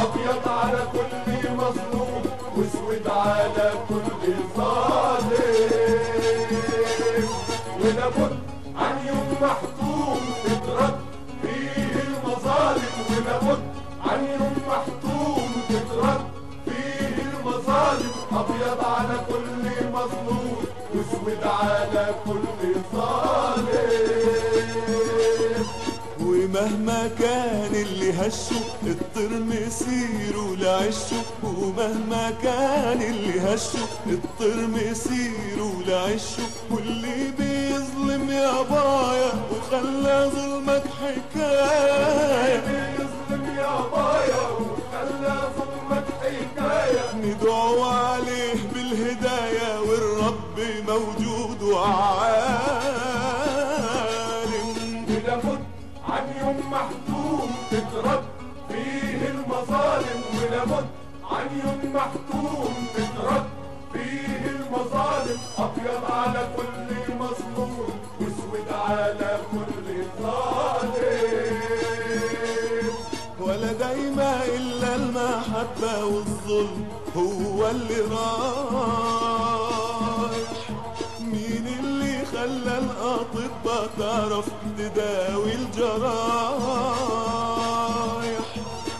أبيض على كل مظلوم واسود على كل ظالم. ولابد عن يوم محتوم تترد فيه المظالم، ولابد عن يوم محتوم تترد فيه المظالم. أبيض على كل مظلوم واسود على كل ظالم. ومهما كان اللي هشه اضطر مسيره لعشه، ومهما كان اللي هشه اضطر مسيره لعشه. واللي بيظلم يا بايا وخلى ظلمك حكاية، بيظلم يا بايا وخلى ظلمك حكاية. ندعو عليه بالهداية والرب موجود وعالم. ولابد عن يوم محتوم تترد فيه المظالم، ولابد عن يوم محتوم تترد فيه المظالم. أبيض على كل مظلوم واسود على كل ظالم. ولا دايما إلا المحبة والظلم هو اللي رايح. مين اللي خلى الأطباء تعرف تداوي الجرايح؟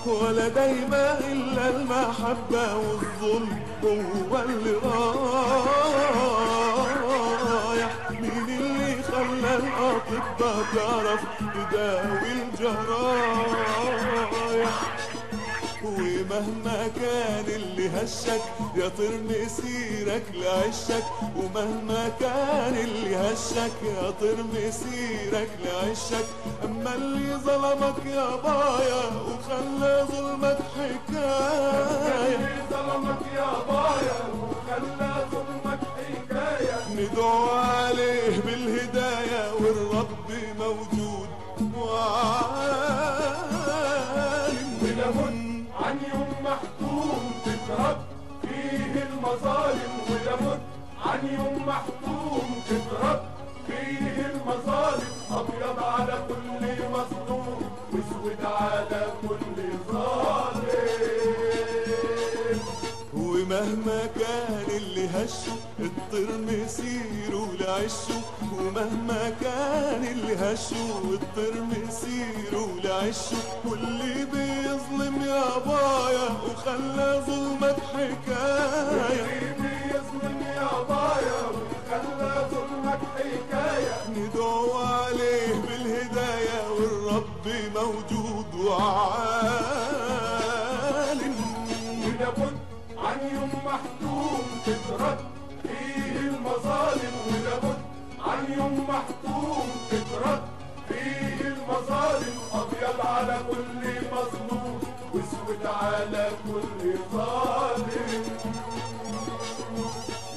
ولا دايما إلا المحبة والظلم هو اللي رايح. مين اللي خلى الأطباء تعرف تداوي الجرايح؟ ومهما كان اللي هشك يا طير مسيرك لعشك، ومهما كان اللي هشك يا طير مسيرك لعشك. اما اللي ظلمك يا بايا وخلى ظلمك حكاية، اللي ظلمك يا بايا وخلى ظلمك حكاية. ندعو عليه بالهداية والرب موجود وعالم. ولابد عن يوم محتوم تترد فيه المظالم، ولابد عن يوم محتوم تترد فيه المظالم. أبيض على كل مظلوم واسود على كل ظالم. ومهما كان اللي هشه اضطر مسيره لعشه، ومهما كان اللي هشه اضطر مسيره لعشه. واللي بيظلم يا بايا وخلى ظلمك حكاية، اللي بيظلم يا بايا وخلى ظلمك حكاية. ندعو عليه بالهداية والرب موجود وعالم. ولابد عن يوم محتوم تترد فيه المظالم، ولابد عن يوم محتوم تترد فيه المظالم. أبيض على كل مظلوم واسود على كل ظالم.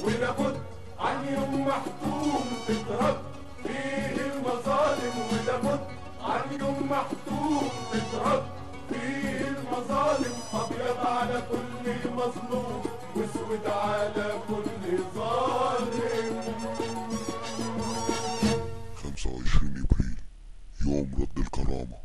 ولابد عن يوم محتوم تترد فيه المظالم، ولابد عن يوم محتوم تترد فيه المظالم. أبيض على كل مظلوم واسود على كل ظالم. 25 ابريل يوم رد الكرامة.